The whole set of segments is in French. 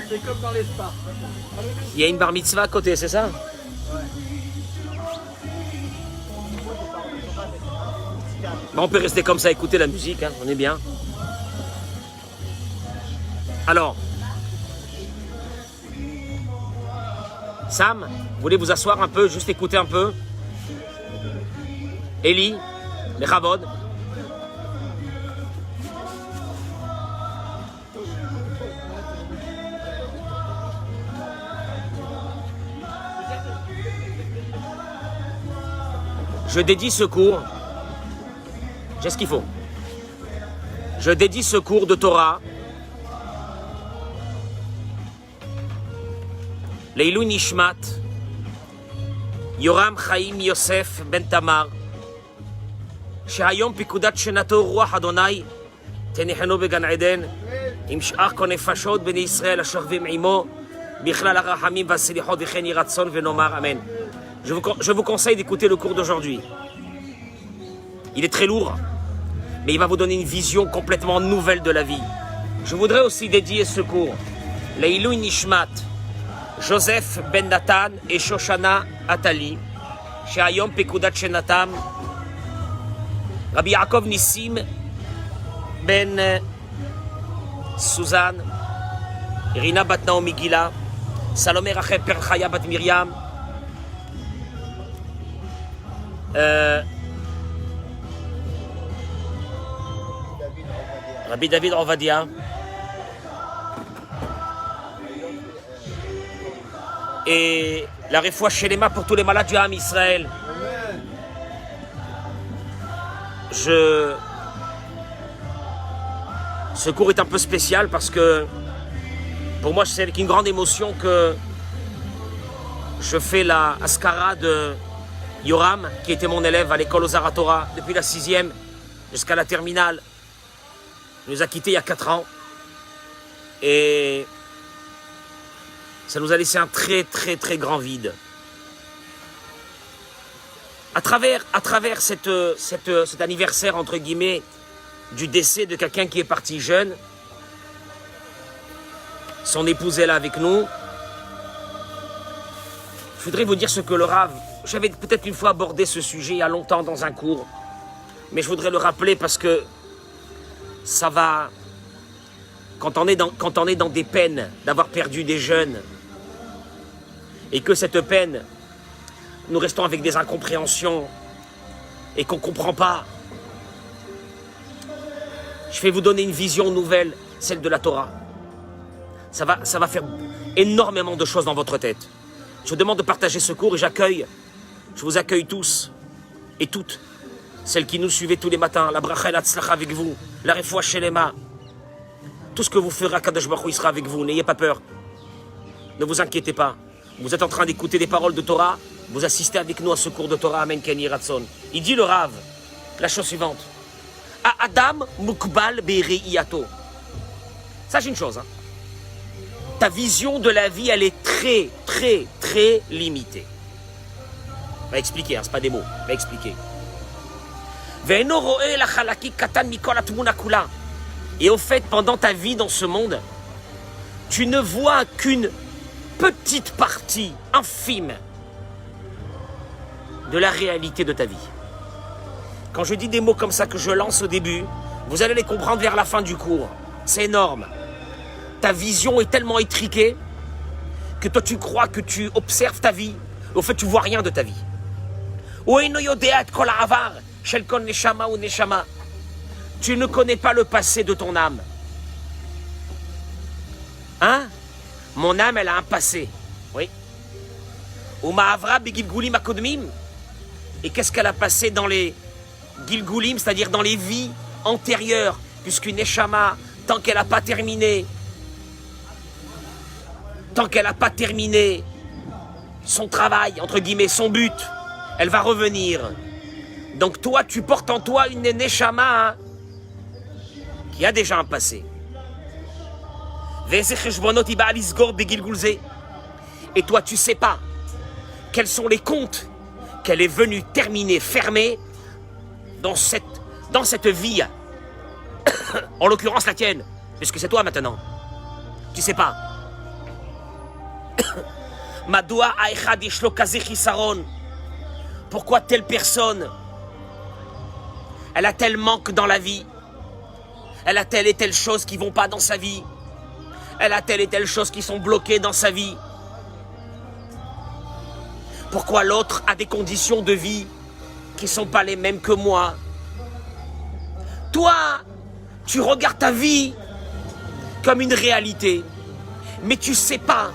C'est comme dans les spas. Il y a une bar mitzvah à côté, c'est ça? Bon, on peut rester comme ça, écouter la musique, hein, on est bien. Alors, Sam, vous voulez vous asseoir un peu, juste écouter un peu? Eli, Mechavod. Je dédie ce cours, j'ai ce qu'il faut. Je dédie ce cours de Torah Leilou Nishmat Yoram Chaim Yosef Ben Tamar שהיום פקודת שנתו רוח אדוני תניחנו בגן עדן עם שאר כל נפשות בני ישראל השוכבים עמו בכלל הרחמים והסליחות וכן יהי רצון ונאמר אמן. Je vous conseille d'écouter le cours d'aujourd'hui. Il est très lourd, mais il va vous donner une vision complètement nouvelle de la vie. Je voudrais aussi dédier ce cours Leilou Nishmat Joseph Ben Nathan et Shoshana Atali שהיום פקודת שנתם Rabbi Yaakov Nissim Ben Suzanne, Irina Bat Naomi Gila, Salomé Rachel Perchaya Bat Miriam, Rabbi David Ovadia et la Refoua Shelema pour tous les malades du Ham Israël. Ce cours est un peu spécial parce que pour moi c'est avec une grande émotion que je fais la Askara de Yoram qui était mon élève à l'école aux Zaratora depuis la 6e jusqu'à la terminale. Il nous a quittés il y a 4 ans et ça nous a laissé un très très très grand vide. À travers cet anniversaire, entre guillemets, du décès de quelqu'un qui est parti jeune, son épouse est là avec nous, je voudrais vous dire ce que le Rav, j'avais peut-être une fois abordé ce sujet il y a longtemps dans un cours, mais je voudrais le rappeler parce que ça va, quand on est dans des peines d'avoir perdu des jeunes, et que cette peine, nous restons avec des incompréhensions et qu'on ne comprend pas. Je vais vous donner une vision nouvelle, celle de la Torah. Ça va faire énormément de choses dans votre tête. Je vous demande de partager ce cours et je vous accueille tous et toutes, celles qui nous suivez tous les matins, la bracha et la tzlacha avec vous, la refoua shelema, tout ce que vous ferez, Kadosh Baruch Hu sera avec vous, n'ayez pas peur. Ne vous inquiétez pas. Vous êtes en train d'écouter des paroles de Torah, vous assistez avec nous à ce cours de Torah, Amen Ken Yhi Ratson. Il dit le Rav, la chose suivante. A Adam Mukbal Be'Reiyato. Sache une chose, hein. Ta vision de la vie, elle est très, très, très limitée. On va expliquer, hein, c'est pas des mots, on va expliquer. Ve'eno ro'e lachalaki katan mikol atmuna kula. Et au fait, pendant ta vie dans ce monde, tu ne vois qu'une petite partie infime de la réalité de ta vie. Quand je dis des mots comme ça que je lance au début, vous allez les comprendre vers la fin du cours. C'est énorme. Ta vision est tellement étriquée que toi tu crois que tu observes ta vie. Au fait, tu vois rien de ta vie. Tu ne connais pas le passé de ton âme. Hein? Mon âme, elle a un passé. Oui. Et qu'est-ce qu'elle a passé dans les Gilgulim, c'est-à-dire dans les vies antérieures, puisqu'une Neshama, tant qu'elle n'a pas terminé son travail, entre guillemets, son but, elle va revenir. Donc toi, tu portes en toi une Neshama, hein, qui a déjà un passé. Et toi, tu ne sais pas quels sont les comptes qu'elle est venue terminer, fermer dans cette vie. En l'occurrence la tienne, puisque c'est toi maintenant. Tu ne sais pas. Madoua Aechad Yeshlo Kaze Chisaron. Pourquoi telle personne, elle a tel manque dans la vie, elle a telle et telle chose qui ne vont pas dans sa vie, elle a telle et telle chose qui sont bloquées dans sa vie. Pourquoi l'autre a des conditions de vie qui ne sont pas les mêmes que moi? Toi, tu regardes ta vie comme une réalité, mais tu ne sais pas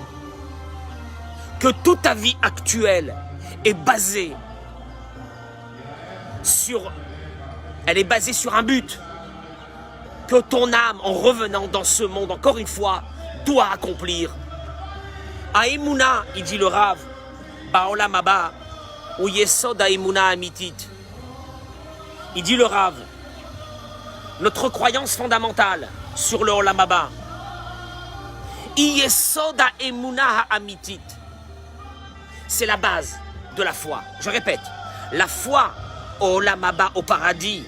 que toute ta vie actuelle est basée sur un but que ton âme, en revenant dans ce monde, encore une fois, doit accomplir. Aïmouna, il dit le Rav, Baolam Haba, ou Yesod Aïmouna Amitit. Il dit le Rav, notre croyance fondamentale sur le Olam Haba, Yesod Aïmouna Amitit, c'est la base de la foi. Je répète, la foi au Olam Haba, au paradis,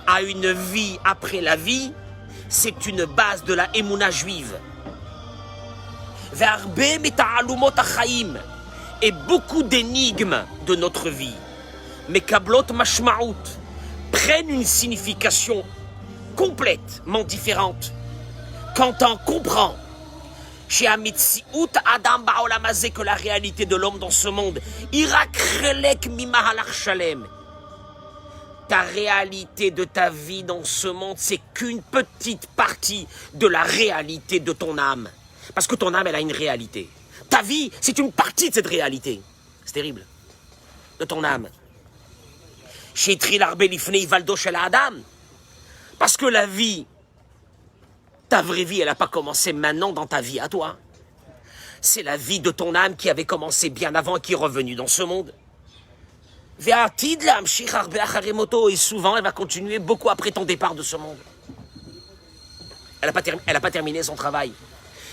à une vie après la vie, c'est une base de la Emouna juive. Et beaucoup d'énigmes de notre vie, mais kablot mashmaout, prennent une signification complètement différente quand on comprend chez Amitsiut Adam Baolamazé que la réalité de l'homme dans ce monde, Irakrelek Mimahalach Shalem. Ta réalité de ta vie dans ce monde, c'est qu'une petite partie de la réalité de ton âme. Parce que ton âme, elle a une réalité. Ta vie, c'est une partie de cette réalité. C'est terrible. De ton âme. Parce que la vie, ta vraie vie, elle n'a pas commencé maintenant dans ta vie à toi. C'est la vie de ton âme qui avait commencé bien avant et qui est revenue dans ce monde. Et souvent, elle va continuer beaucoup après ton départ de ce monde. Elle n'a pas terminé son travail.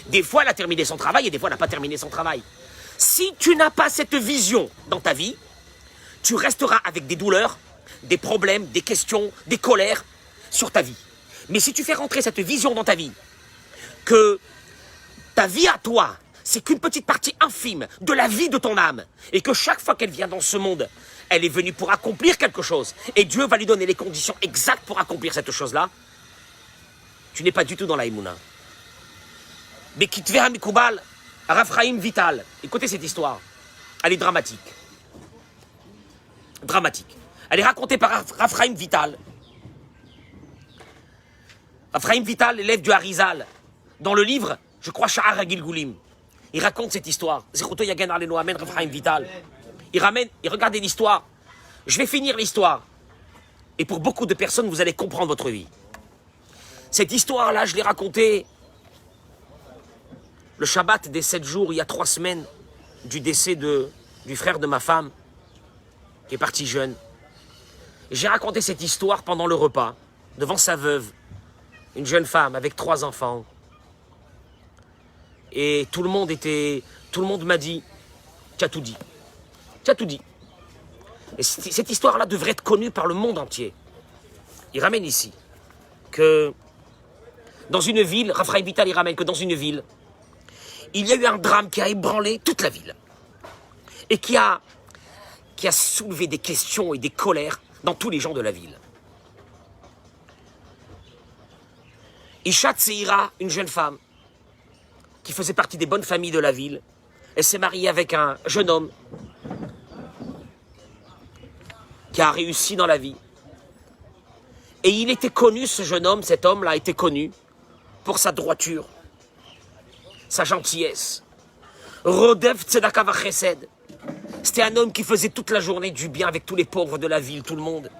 Des fois, elle a terminé son travail et des fois, elle n'a pas terminé son travail. Si tu n'as pas cette vision dans ta vie, tu resteras avec des douleurs, des problèmes, des questions, des colères sur ta vie. Mais si tu fais rentrer cette vision dans ta vie, que ta vie à toi, c'est qu'une petite partie infime de la vie de ton âme, et que chaque fois qu'elle vient dans ce monde, elle est venue pour accomplir quelque chose, et Dieu va lui donner les conditions exactes pour accomplir cette chose-là, tu n'es pas du tout dans la Emouna. Mais qui te verra Mikoubal, Raphaïm Vital, écoutez cette histoire, elle est dramatique. Dramatique. Elle est racontée par Raphaïm Vital. Raphaïm Vital, élève du Harizal, dans le livre, je crois, Sha'ar Gilgulim. Il raconte cette histoire. Zechuto Yagen Aleno Amen, Raphaïm Vital. Il ramène, et regardez l'histoire. Je vais finir l'histoire. Et pour beaucoup de personnes, vous allez comprendre votre vie. Cette histoire-là, je l'ai racontée le Shabbat des 7 jours, il y a 3 semaines, du décès du frère de ma femme, qui est parti jeune. Et j'ai raconté cette histoire pendant le repas, devant sa veuve, une jeune femme avec 3 enfants. Et tout le monde m'a dit, tu as tout dit. Tu as tout dit. Et cette histoire-là devrait être connue par le monde entier. Il ramène ici que dans une ville, Raphaël Vital, il ramène que dans une ville, il y a eu un drame qui a ébranlé toute la ville. Et qui a soulevé des questions et des colères dans tous les gens de la ville. Isha Tseira, une jeune femme, qui faisait partie des bonnes familles de la ville, elle s'est mariée avec un jeune homme qui a réussi dans la vie. Et il était connu, ce jeune homme, cet homme-là était connu pour sa droiture, sa gentillesse. Rodev Tzedaka Vachesed. C'était un homme qui faisait toute la journée du bien avec tous les pauvres de la ville, tout le monde.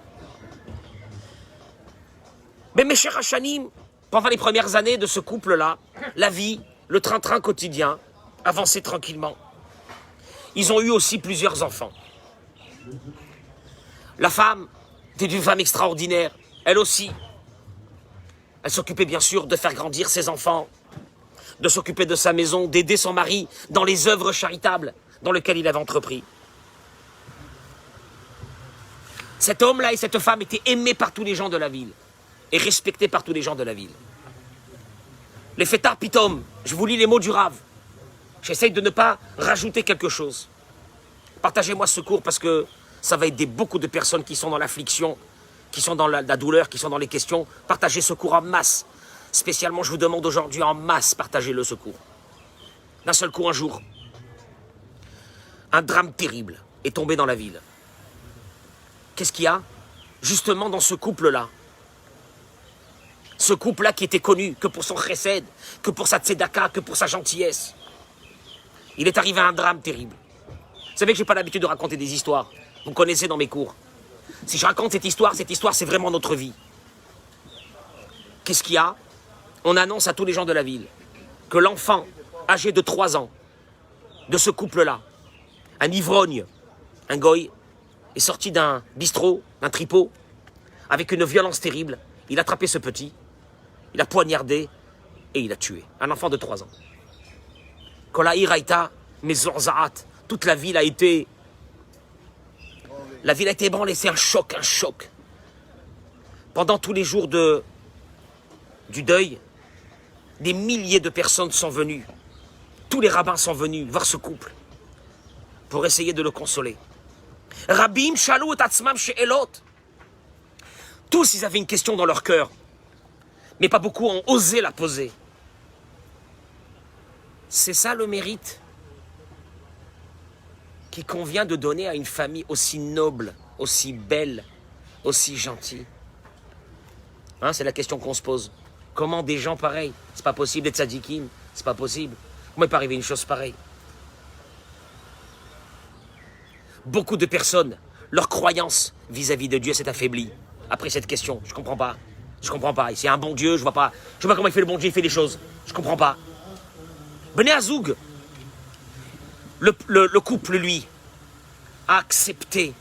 Mais mes chers Hachanim, pendant les premières années de ce couple-là, la vie, le train-train quotidien, avançait tranquillement. Ils ont eu aussi plusieurs enfants. La femme était une femme extraordinaire, elle aussi. Elle s'occupait bien sûr de faire grandir ses enfants, de s'occuper de sa maison, d'aider son mari dans les œuvres charitables dans lesquelles il avait entrepris. Cet homme-là et cette femme étaient aimés par tous les gens de la ville et respectés par tous les gens de la ville. Les fêtards pitom, je vous lis les mots du Rav. J'essaye de ne pas rajouter quelque chose. Partagez-moi ce cours parce que ça va aider beaucoup de personnes qui sont dans l'affliction, qui sont dans la douleur, qui sont dans les questions. Partagez ce cours en masse. Spécialement, je vous demande aujourd'hui en masse, partagez-le ce cours. D'un seul coup, un jour, un drame terrible est tombé dans la ville. Qu'est-ce qu'il y a? Justement dans ce couple-là. Ce couple-là qui était connu que pour son chesed, que pour sa tzedaka, que pour sa gentillesse. Il est arrivé un drame terrible. Vous savez que je n'ai pas l'habitude de raconter des histoires. Vous me connaissez dans mes cours. Si je raconte cette histoire, c'est vraiment notre vie. Qu'est-ce qu'il y a? On annonce à tous les gens de la ville que l'enfant âgé de 3 ans de ce couple-là, un ivrogne, un goy, est sorti d'un bistrot, d'un tripot, avec une violence terrible. Il a attrapé ce petit, il a poignardé et il a tué. Un enfant de 3 ans. Kolaïr Haïta, Mezorzaat, toute la ville a été... La ville a été ébranlée, c'est un choc, un choc. Pendant tous les jours du deuil, des milliers de personnes sont venues. Tous les rabbins sont venus voir ce couple pour essayer de le consoler. Rabbim shalou et atzmam she'elot. Tous, ils avaient une question dans leur cœur, mais pas beaucoup ont osé la poser. C'est ça le mérite qui convient de donner à une famille aussi noble, aussi belle, aussi gentille. Hein, c'est la question qu'on se pose. Comment des gens pareils? C'est pas possible d'être tzadikim, c'est pas possible. Comment il peut arriver une chose pareille? Beaucoup de personnes, leur croyance vis-à-vis de Dieu s'est affaiblie après cette question. Je comprends pas. Je comprends pas. C'est un bon Dieu, je vois pas comment il fait le bon Dieu, il fait les choses. Je comprends pas. Bnei Azoug, le couple, lui, a accepté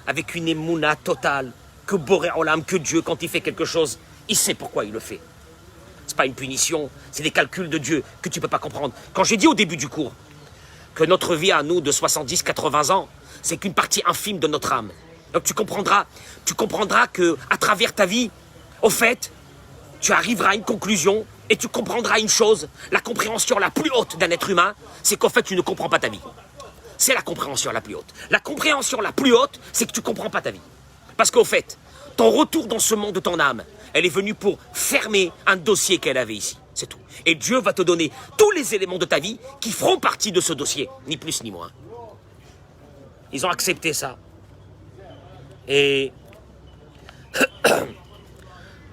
avec une émouna totale que Boré Olam, que Dieu, quand il fait quelque chose, il sait pourquoi il le fait. C'est pas une punition, c'est des calculs de Dieu que tu peux pas comprendre. Quand j'ai dit au début du cours que notre vie à nous de 70, 80 ans, c'est qu'une partie infime de notre âme. Donc tu comprendras que à travers ta vie, au fait, tu arriveras à une conclusion et tu comprendras une chose, la compréhension la plus haute d'un être humain, c'est qu'en fait tu ne comprends pas ta vie. C'est la compréhension la plus haute. La compréhension la plus haute, c'est que tu ne comprends pas ta vie. Parce qu'au fait, ton retour dans ce monde de ton âme, elle est venue pour fermer un dossier qu'elle avait ici. C'est tout. Et Dieu va te donner tous les éléments de ta vie qui feront partie de ce dossier, ni plus ni moins. Ils ont accepté ça. Et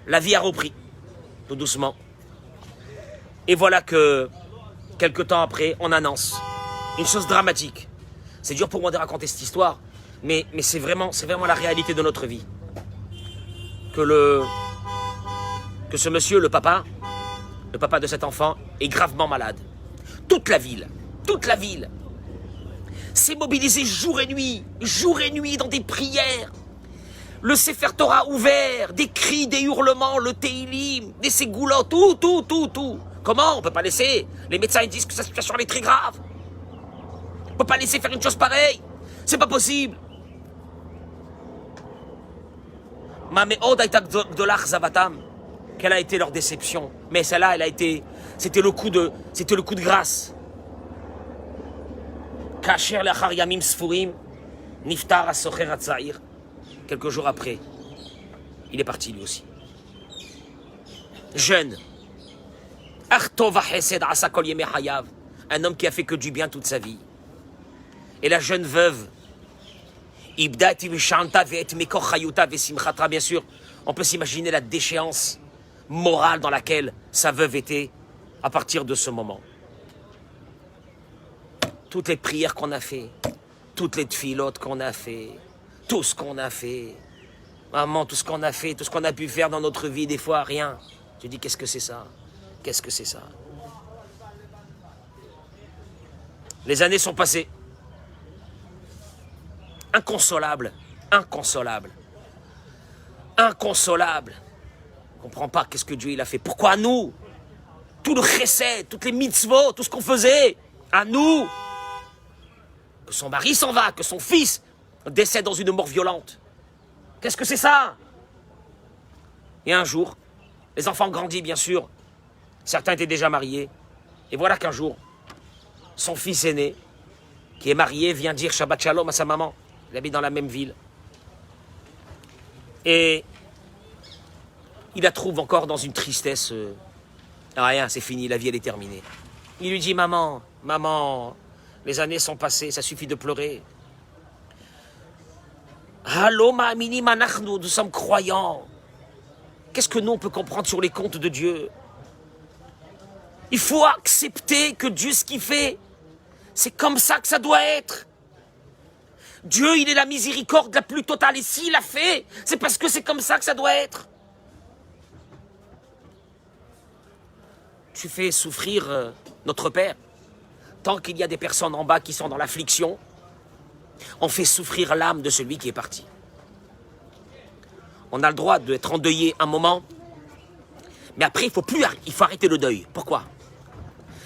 la vie a repris, tout doucement. Et voilà que, quelque temps après, on annonce une chose dramatique. C'est dur pour moi de raconter cette histoire, mais c'est vraiment la réalité de notre vie. Que ce monsieur, le papa de cet enfant, est gravement malade. Toute la ville s'est mobilisée jour et nuit dans des prières. Le Sefer Torah ouvert, des cris, des hurlements, le Teilim, des ségoulots, tout. Comment? On ne peut pas laisser. Les médecins ils disent que sa situation est très grave. On ne peut pas laisser faire une chose pareille. C'est pas possible. Quelle a été leur déception? Mais celle-là, c'était le coup de grâce. Kacher lachar yamim sfurim, niftar asocher hatzair. Quelques jours après, il est parti lui aussi. Jeune. Un homme qui a fait que du bien toute sa vie. Et la jeune veuve, bien sûr, on peut s'imaginer la déchéance morale dans laquelle sa veuve était à partir de ce moment. Toutes les prières qu'on a fait, toutes les tfilotes qu'on a fait, tout ce qu'on a fait, maman, tout ce qu'on a fait, tout ce qu'on a pu faire dans notre vie, des fois, rien. Je dis, qu'est-ce que c'est ça? Qu'est-ce que c'est ça? Les années sont passées. Inconsolable. On ne comprend pas qu'est-ce que Dieu il a fait. Pourquoi à nous? Tout le chesed, toutes les mitzvot, tout ce qu'on faisait, à nous. Que son mari s'en va, que son fils décède dans une mort violente. Qu'est-ce que c'est ça? Et un jour, les enfants grandissent bien sûr. Certains étaient déjà mariés. Et voilà qu'un jour, son fils aîné, qui est marié, vient dire Shabbat Shalom à sa maman. Il habite dans la même ville. Et il la trouve encore dans une tristesse. Rien, c'est fini, la vie elle est terminée. Il lui dit, maman, maman, les années sont passées, ça suffit de pleurer. Allô, ma'amini manachnu, nous sommes croyants. Qu'est-ce que nous on peut comprendre sur les comptes de Dieu? Il faut accepter que Dieu, ce qu'il fait, c'est comme ça que ça doit être. Dieu, il est la miséricorde la plus totale. Et s'il l'a fait, c'est parce que c'est comme ça que ça doit être. Tu fais souffrir notre Père. Tant qu'il y a des personnes en bas qui sont dans l'affliction, on fait souffrir l'âme de celui qui est parti. On a le droit d'être endeuillé un moment, mais après, il faut arrêter le deuil. Pourquoi?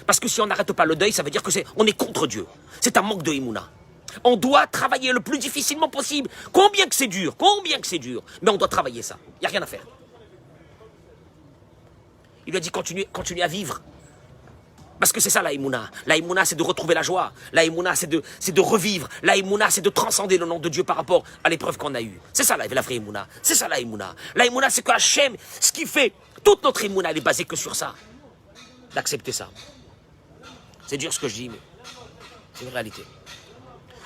Parce que si on n'arrête pas le deuil, ça veut dire que on est contre Dieu. C'est un manque de Emouna. On doit travailler le plus difficilement possible. Combien que c'est dur, mais on doit travailler ça. Il n'y a rien à faire. Il lui a dit, continue à vivre. Parce que c'est ça la Emouna. La Emouna, c'est de retrouver la joie. La Emouna, c'est de revivre. La Emouna, c'est de transcender le nom de Dieu par rapport à l'épreuve qu'on a eue. C'est ça la vraie Emouna. C'est ça la Emouna. La Emouna, c'est que Hachem, ce qui fait, toute notre Emouna, elle est basée que sur ça. D'accepter ça. C'est dur ce que je dis, mais c'est une réalité.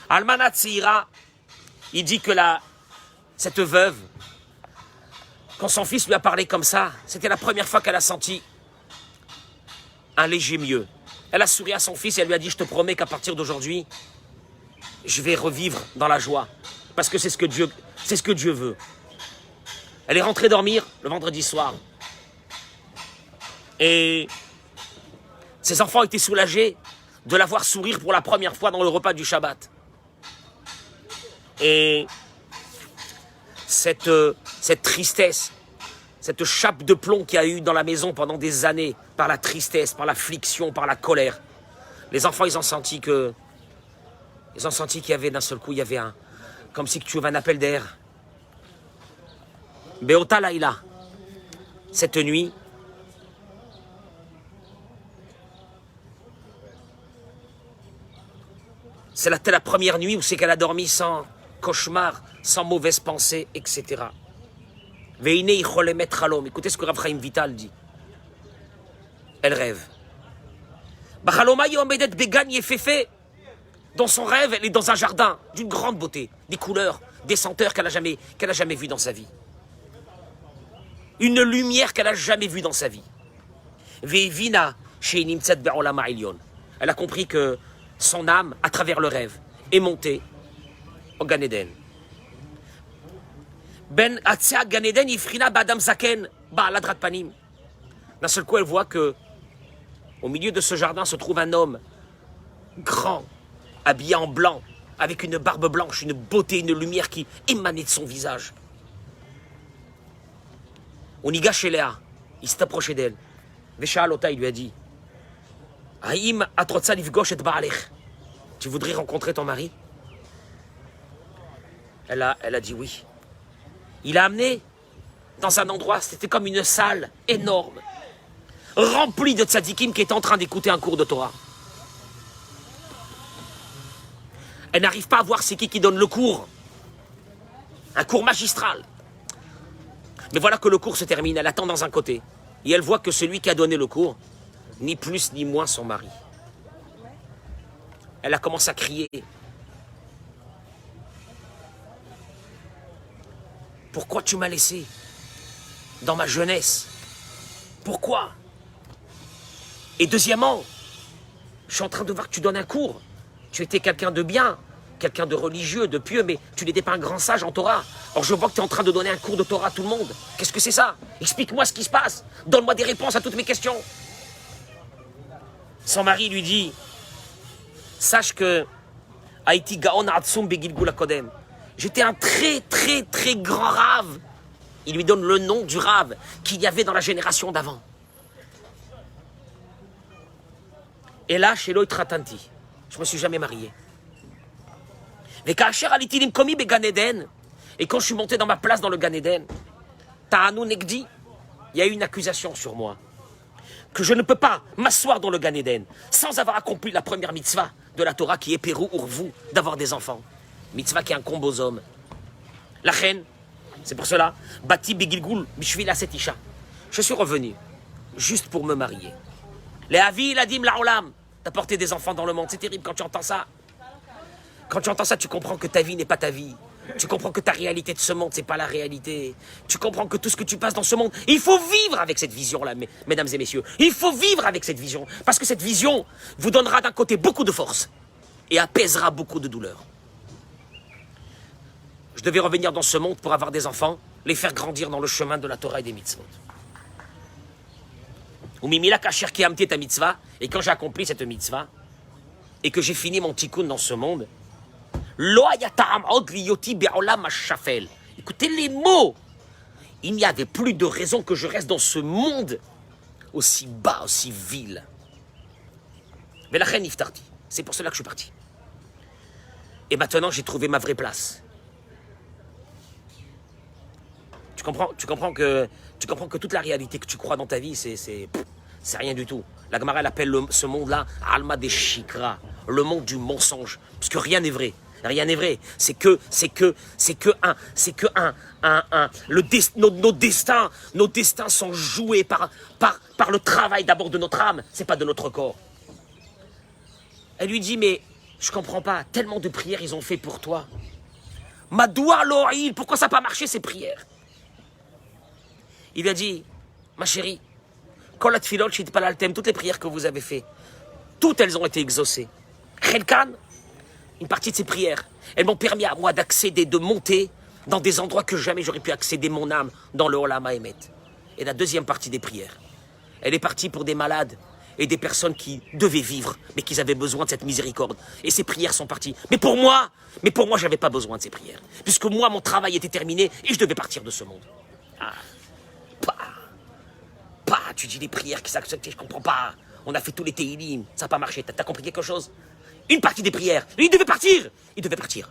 Almanat Seira, il dit que cette veuve, quand son fils lui a parlé comme ça, c'était la première fois qu'elle a senti un léger mieux. Elle a souri à son fils et elle lui a dit, je te promets qu'à partir d'aujourd'hui, je vais revivre dans la joie. Parce que c'est ce que Dieu veut. Elle est rentrée dormir le vendredi soir. Et ses enfants étaient soulagés de la voir sourire pour la première fois dans le repas du Shabbat. Et cette tristesse, cette chape de plomb qu'il y a eu dans la maison pendant des années, par la tristesse, par l'affliction, par la colère, les enfants, ils ont senti qu'il y avait d'un seul coup, il y avait comme si tu avais un appel d'air. Beota Laïla, cette nuit, c'est la première nuit où c'est qu'elle a dormi sans cauchemar, sans mauvaise pensée, etc. Écoutez ce que Rav Chaim Vital dit. Elle rêve. Dans son rêve, elle est dans un jardin d'une grande beauté, des couleurs, des senteurs qu'elle n'a jamais vues dans sa vie. Une lumière qu'elle n'a jamais vue dans sa vie. Elle a compris que son âme, à travers le rêve, est montée au Gan Eden. Ben Atzia Gan Eden Ifrina Badam Zaken Ba'aladrat Panim. D'un seul coup, elle voit que au milieu de ce jardin se trouve un homme grand, habillé en blanc, avec une barbe blanche, une beauté, une lumière qui émanait de son visage. On y gâche Léa, il s'est approché d'elle. Vesha Alota, il lui a dit, Haïm atrotsa livgosh et ba'alech. Tu voudrais rencontrer ton mari? Elle a dit oui. Il a amené dans un endroit, c'était comme une salle énorme, remplie de tzadikim qui étaient en train d'écouter un cours de Torah. Elle n'arrive pas à voir c'est qui donne le cours. Un cours magistral. Mais voilà que le cours se termine, elle attend dans un côté. Et elle voit que celui qui a donné le cours, ni plus ni moins son mari. Elle a commencé à crier. Pourquoi tu m'as laissé dans ma jeunesse? Pourquoi? Et deuxièmement, je suis en train de voir que tu donnes un cours. Tu étais quelqu'un de bien, quelqu'un de religieux, de pieux, mais tu n'étais pas un grand sage en Torah. Or, je vois que tu es en train de donner un cours de Torah à tout le monde. Qu'est-ce que c'est ça? Explique-moi ce qui se passe. Donne-moi des réponses à toutes mes questions. Son mari lui dit, sache que Haïti Gaon Atsum Begilgul Kodem. J'étais un très très très grand rave. Il lui donne le nom du rave qu'il y avait dans la génération d'avant. Et là, chez Loït Ratanti, je ne me suis jamais marié. Et quand je suis monté dans ma place dans le Gan Eden, Ta'anou Negdi, il y a eu une accusation sur moi. que je ne peux pas m'asseoir dans le Gan Eden sans avoir accompli la première mitzvah de la Torah qui est Pérou Urvu, d'avoir des enfants. Mitzvah qui incombe aux hommes. La reine, c'est pour cela, Bati Begilgul Bishvila Setisha. Je suis revenu juste pour me marier. Les Avi, Ladim, Laolam, d'apporter des enfants dans le monde, c'est terrible quand tu entends ça. Quand tu entends ça, tu comprends que ta vie n'est pas ta vie. Tu comprends que ta réalité de ce monde, c'est pas la réalité. Tu comprends que tout ce que tu passes dans ce monde, il faut vivre avec cette vision-là, mesdames et messieurs. Il faut vivre avec cette vision. Parce que cette vision vous donnera d'un côté beaucoup de force et apaisera beaucoup de douleur. Je devais revenir dans ce monde pour avoir des enfants, les faire grandir dans le chemin de la Torah et des mitzvot. Et quand j'ai accompli cette mitzvah, et que j'ai fini mon tikkun dans ce monde, écoutez les mots. Il n'y avait plus de raison que je reste dans ce monde aussi bas, aussi vil. Mais la reine Iftarti, c'est pour cela que je suis parti. Et maintenant, j'ai trouvé ma vraie place. Tu comprends que toute la réalité que tu crois dans ta vie, c'est rien du tout. La Gemara, elle appelle ce monde-là Alma des Shikra, le monde du mensonge, parce que rien n'est vrai. Rien n'est vrai. Nos destins sont joués par le travail d'abord de notre âme, c'est pas de notre corps. Elle lui dit, mais je comprends pas, tellement de prières ils ont fait pour toi. Madoua l'oril, pourquoi ça n'a pas marché ces prières? Il lui a dit, ma chérie, toutes les prières que vous avez faites, toutes elles ont été exaucées. Khelkan, une partie de ces prières, elles m'ont permis à moi d'accéder, de monter dans des endroits que jamais j'aurais pu accéder mon âme dans le Olam HaEmet. Et la deuxième partie des prières, elle est partie pour des malades et des personnes qui devaient vivre, mais qui avaient besoin de cette miséricorde. Et ces prières sont parties. Mais pour moi, je n'avais pas besoin de ces prières. Puisque moi, mon travail était terminé et je devais partir de ce monde. Tu dis des prières qui s'acceptent, je comprends pas. On a fait tous les Teilim, ça n'a pas marché. T'as compris quelque chose? Une partie des prières. Il devait partir. Il devait partir.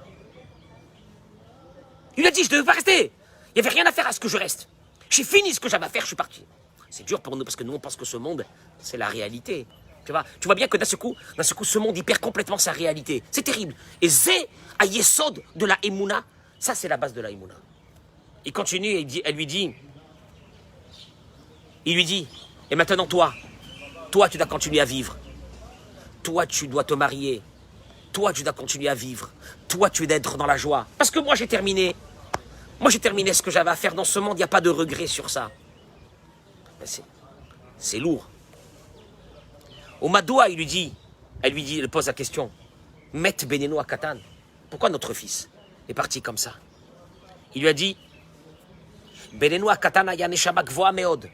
Il a dit, je ne devais pas rester. Il n'y avait rien à faire à ce que je reste. J'ai fini ce que j'avais à faire, je suis parti. C'est dur pour nous parce que nous, on pense que ce monde, c'est la réalité. Tu vois bien que d'un seul coup, ce monde, il perd complètement sa réalité. C'est terrible. Et Zé, à Yesod de la Emouna, ça, c'est la base de la Emouna. Il continue et il lui dit, et maintenant toi, tu dois continuer à vivre. Toi, tu dois te marier. Toi, tu dois continuer à vivre. Toi, tu dois être dans la joie. Parce que moi, j'ai terminé. Moi, j'ai terminé ce que j'avais à faire dans ce monde. Il n'y a pas de regret sur ça. C'est lourd. Au Madoua, elle pose la question. Met Beneno à Katan. Pourquoi notre fils est parti comme ça? Il lui a dit, Beneno à Katan Ayaneshabak Voa Meod.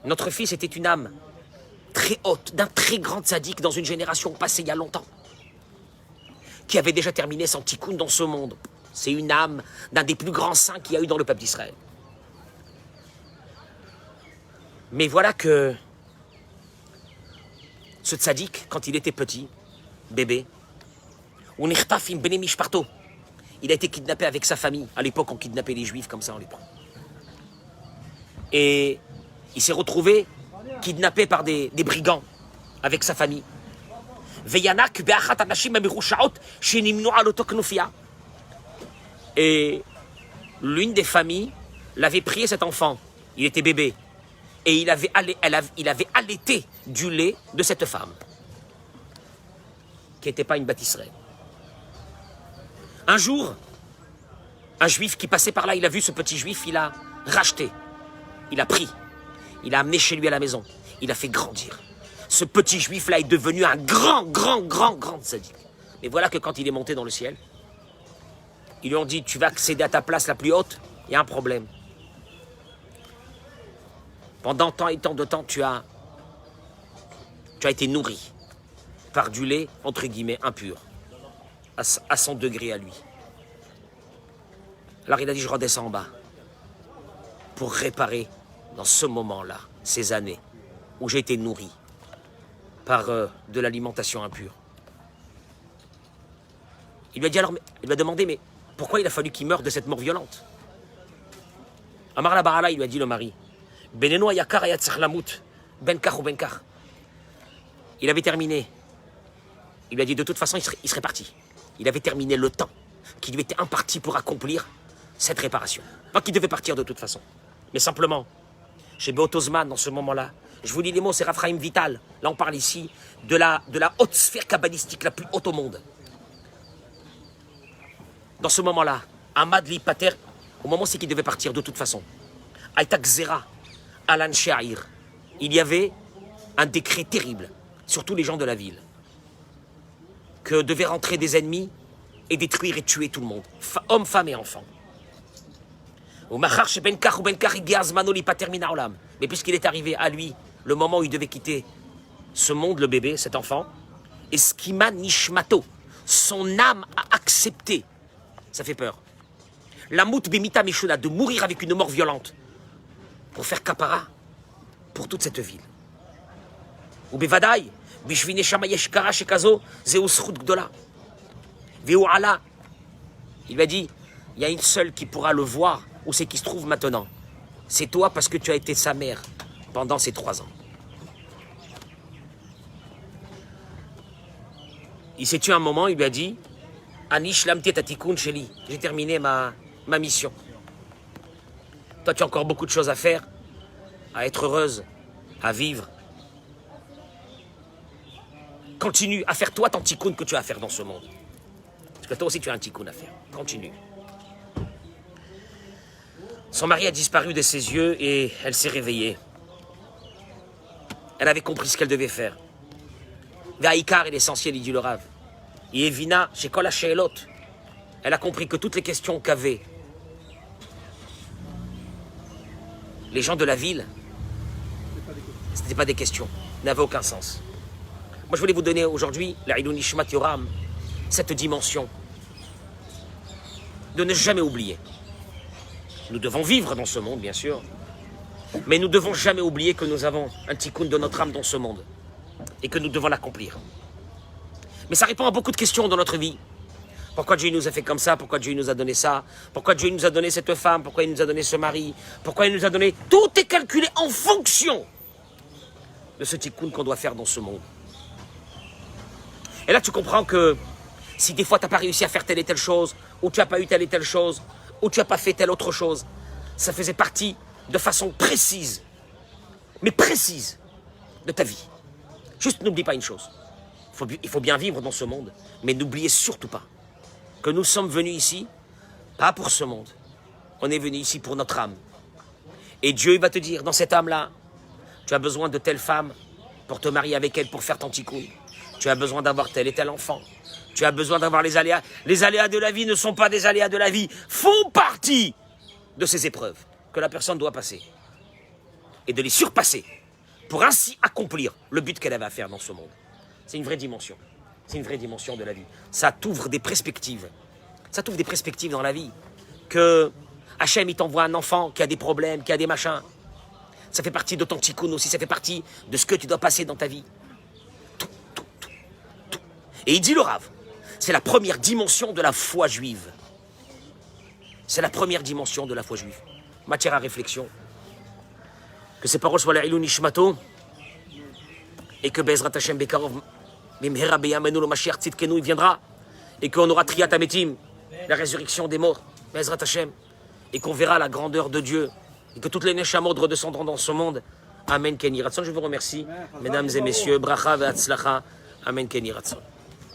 Notre fils était une âme très haute, d'un très grand tzaddik dans une génération passée il y a longtemps, qui avait déjà terminé son tikkun dans ce monde. C'est une âme d'un des plus grands saints qu'il y a eu dans le peuple d'Israël. Mais voilà que ce tzaddik, quand il était petit, bébé, il a été kidnappé avec sa famille. À l'époque, on kidnappait les juifs comme ça, on les prend. Et il s'est retrouvé kidnappé par des brigands avec sa famille. Et l'une des familles l'avait prié cet enfant. Il était bébé. Et il avait allaité du lait de cette femme, qui n'était pas une bâtisserelle. Un jour, un juif qui passait par là, il a vu ce petit juif, il a racheté, il a pris, il a amené chez lui à la maison, il a fait grandir. Ce petit juif-là est devenu un grand tzaddik. Mais voilà que quand il est monté dans le ciel, ils lui ont dit, tu vas accéder à ta place la plus haute, il y a un problème. Pendant tant et tant de temps, tu as été nourri par du lait, entre guillemets, impur, à son degré à lui. Alors il a dit, je redescends en bas pour réparer dans ce moment-là, ces années où j'ai été nourri par de l'alimentation impure. Il lui a dit alors, il lui a demandé, mais pourquoi il a fallu qu'il meure de cette mort violente? Amar la Barala, il lui a dit le mari, Beneno Ayakar Ayatzach Lamut, Benkar ou Benkar. Il avait terminé. Il lui a dit de toute façon, il serait parti. Il avait terminé le temps qui lui était imparti pour accomplir cette réparation. Donc il devait partir de toute façon. Mais simplement, chez Beotozman, dans ce moment-là, je vous lis les mots, c'est Raphaïm Vital. Là, on parle ici de la haute sphère kabbalistique, la plus haute au monde. Dans ce moment-là, Ahmad Li Pater, au moment où c'est qu'il devait partir de toute façon, Aïta Gzera, Alan Sha'ir, il y avait un décret terrible sur tous les gens de la ville, que devaient rentrer des ennemis et détruire et tuer tout le monde, hommes, femmes et enfants. Mais puisqu'il est arrivé à lui le moment où il devait quitter ce monde, le bébé, cet enfant, et Skima Nishmato, son âme a accepté, ça fait peur, la mout bimita mishuna, de mourir avec une mort violente, pour faire kapara pour toute cette ville. Ou bevadai, bishvine shama yeshkara shekazo, zeus chut gdola. Ve'u'ala, il lui a dit, il y a une seule qui pourra le voir, où c'est qui se trouve maintenant. C'est toi parce que tu as été sa mère pendant ces 3 ans. Il s'est tué un moment, il lui a dit, Anish lamti tatikun sheli, j'ai terminé ma mission. Toi, tu as encore beaucoup de choses à faire, à être heureuse, à vivre. Continue à faire toi ton tikkun que tu as à faire dans ce monde. Parce que toi aussi, tu as un tikkun à faire. Continue. Son mari a disparu de ses yeux et elle s'est réveillée. Elle avait compris ce qu'elle devait faire. Vaïkar est l'essentiel, il dit le Rav. Et Evina, chez Kol HaShe'elot, elle a compris que toutes les questions qu'avaient les gens de la ville, ce n'étaient pas des questions, n'avaient aucun sens. Moi, je voulais vous donner aujourd'hui, la Ilou Nishmat Yoram, cette dimension de ne jamais oublier. Nous devons vivre dans ce monde, bien sûr, mais nous ne devons jamais oublier que nous avons un tikkun de notre âme dans ce monde et que nous devons l'accomplir. Mais ça répond à beaucoup de questions dans notre vie. Pourquoi Dieu nous a fait comme ça? Pourquoi Dieu nous a donné ça? Pourquoi Dieu nous a donné cette femme? Pourquoi il nous a donné ce mari? Pourquoi il nous a donné... Tout est calculé en fonction de ce tikkun qu'on doit faire dans ce monde. Et là, tu comprends que si des fois tu n'as pas réussi à faire telle et telle chose, ou tu n'as pas eu telle et telle chose, ou tu n'as pas fait telle autre chose, ça faisait partie de façon précise, mais précise, de ta vie. Juste n'oublie pas une chose. Il faut bien vivre dans ce monde, mais n'oubliez surtout pas que nous sommes venus ici, pas pour ce monde. On est venus ici pour notre âme. Et Dieu il va te dire, dans cette âme-là, tu as besoin de telle femme pour te marier avec elle, pour faire ton tikkun. Tu as besoin d'avoir tel et tel enfant. Tu as besoin d'avoir les aléas. Les aléas de la vie ne sont pas des aléas de la vie, font partie de ces épreuves que la personne doit passer. Et de les surpasser pour ainsi accomplir le but qu'elle avait à faire dans ce monde. C'est une vraie dimension. C'est une vraie dimension de la vie. Ça t'ouvre des perspectives. Ça t'ouvre des perspectives dans la vie. Que Hachem, il t'envoie un enfant qui a des problèmes, qui a des machins. Ça fait partie de ton tikkun aussi. Ça fait partie de ce que tu dois passer dans ta vie. Tout. Et il dit le Rav, c'est la première dimension de la foi juive. C'est la première dimension de la foi juive. Matière à réflexion. Que ces paroles soient la Ilou Nishmato et que Bezrat Hashem Bekarov Bimhera Beyamenu le Mashiach Tzidkenu il viendra et qu'on aura Triat Ametim, la résurrection des morts, Bezrat Hashem, et qu'on verra la grandeur de Dieu et que toutes les Neshamot redescendront dans ce monde. Amen Ken Yiratzon. Je vous remercie, mesdames et messieurs. Bracha ve'atzlacha. Amen Ken Yiratzon.